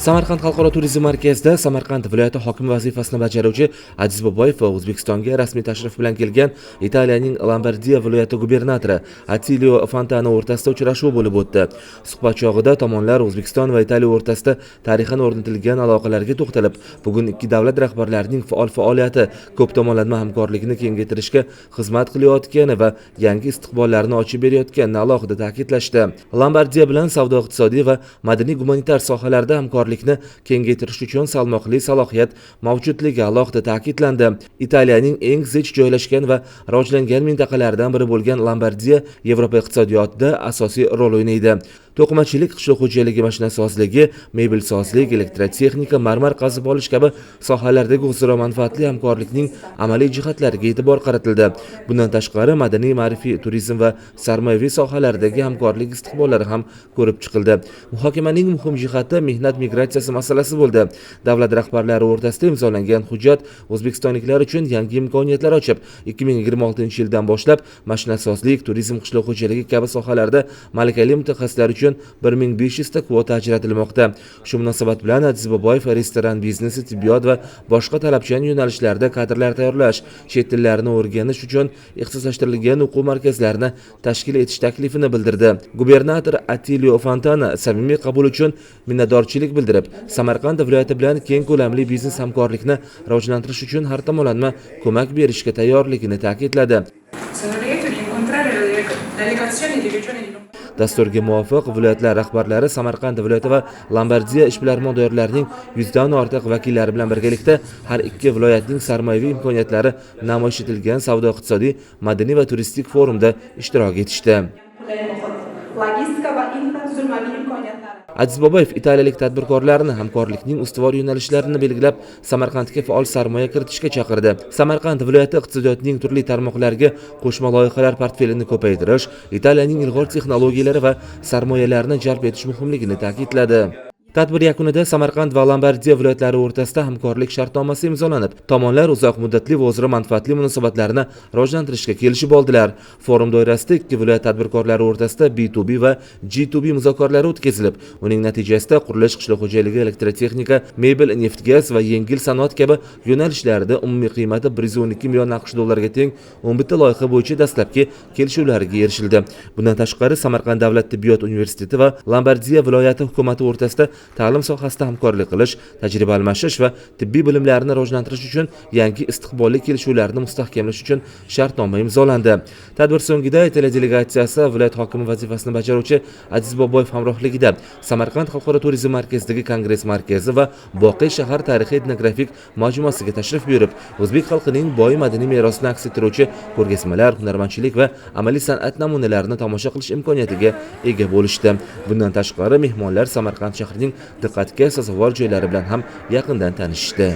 Samarqand xalqaro turizm markazida Samarqand viloyati hokimi vazifasini bajaruvchi Aziz Boboyev va O'zbekistonga rasmiy tashrif bilan kelgan Italiyaning Lombardiya viloyati gubernatori Attilio Fontana o'rtasida uchrashuv bo'lib o'tdi. Suhbat chog'ida tomonlar O'zbekiston va Italiya o'rtasida tarixan o'rnatilgan aloqalarga to'xtalib, bugun ikki davlat rahbarlarining faol faoliyati ko'p tomonlama hamkorlikni kengaytirishga xizmat qilayotgani va yangi istiqbollarni ochib berayotganini alohida ta'kidlashdi. Lombardiya bilan savdo-iqtisodiy va madaniy-gumanitar sohalarda hamkorlikni kengaytirish uchun salmoqli salohiyat mavjudligi alohida ta'kidlandi. Italiyaning eng zich joylashgan va rivojlangan mintaqalaridan biri bo'lgan Lombardiya Yevropa iqtisodiyotida asosiy rol o'ynaydi. To'qimachilik, qishloq xo'jaligi mashinasozligi, mebelsozlik, elektrotexnika, marmar qazib olish kabi sohalardagi o'zaro manfaatli hamkorlikning amaliy jihatlariga e'tibor qaratildi. Bundan tashqari madaniy, ma'rifiy, turizm va sarmoyaviy sohalardagi hamkorlik istiqbollari ham ko'rib chiqildi. Muhokamaning muhim jihati mehnat migratsiyasi masalasi bo'ldi. Davlat rahbarlari o'rtasida imzolangan hujjat o'zbekistonliklar uchun yangi imkoniyatlar ochib, 2026-yildan boshlab mashinasozlik, turizm, qishloq xo'jaligi kabi sohalarda malakali mutaxassislar uchun 1500 ta kvota ajratilmoqda. Shu munosabat bilan Aziz Boboyev restoran biznesi, tibbiyot va boshqa talabchan yo'nalishlarda kadrlar tayyorlash, chet tillarini o'rganish uchun ixtisoslashtirilgan o'quv markazlarini tashkil etish taklifini bildirdi. Gubernator Attilio Fontana samimiy qabul uchun minnatdorchilik bildirib, Samarqand viloyati bilan keng ko'lamli biznes hamkorlikni rivojlantirish uchun har tomonlama ko'mak berishga tayyorligini ta'kidladi. Dasturga muvofiq viloyatlar rahbarlari Samarqand viloyati va Lombardiya ishbilarmon-doiralarining 100 dan ortiq vakillari bilan birgalikda har ikki viloyatning sarmoyaviy imkoniyatlari namoyish etilgan savdo-iqtisodiy, madaniy va turistik forumda ishtirok etishdi. Aziz Boboyev italiyalik tadbirkorlarni hamkorlikning ustuvor yo'nalishlarini belgilab, Samarqandga faol sarmoya kiritishga chaqirdi. Samarqand viloyati iqtisodiyotining turli tarmoqlariga qo'shma loyihalar portfelini ko'paytirish, Italiyaning ilg'or texnologiyalari va sarmoyalarni jalb etish muhimligini ta'kidladi. Tadbir yakunida Samarqand va Lombardiya viloyatlari o'rtasida hamkorlik shartnomasi imzolanib, tomonlar uzoq muddatli va o'zaro manfaatli munosabatlarni rivojlantirishga kelishib oldilar. Forum doirasida ikki viloyat tadbirkorlari o'rtasida B2B va G2B muzokaralari o'tkazilib, uning natijasida qurilish, qishloq xo'jaligi, elektrotexnika, mebel, neft-gaz va yengil sanoat kabi yo'nalishlarda umumiy qiymati 112 million AQSh dollarga teng 11 ta loyiha bo'yicha dastlabki kelishuvlarga erishildi. Bundan tashqari Samarqand davlat tibbiyot universiteti va Lombardiya viloyati hukumati o'rtasida ta'lim sohasida hamkorlik qilish, tajriba almashish va tibbiy bilimlarni rivojlantirish uchun yangi istiqbolli kelishuvlarni mustahkamlash uchun shartnoma imzolandi. Tadbir so'ngida Italiya delegatsiyasi viloyat hokimi vazifasini bajaruvchi Aziz Boboyev hamrohligida Samarqand xalqaro turizm markazidagi kongress markazi va Boqiy shahar tarixiy etnografik majmuasiga tashrif buyurib, o'zbek xalqining boy madaniy merosini aks ettiruvchi ko'rgazmalar, hunarmandchilik va amaliy san'at namunalarini tomosha qilish imkoniyatiga ega bo'lishdi. Bundan tashqari mehmonlar Samarqand shahrining diqqatga sazovor joylari bilan ham yaqindan tanishdi.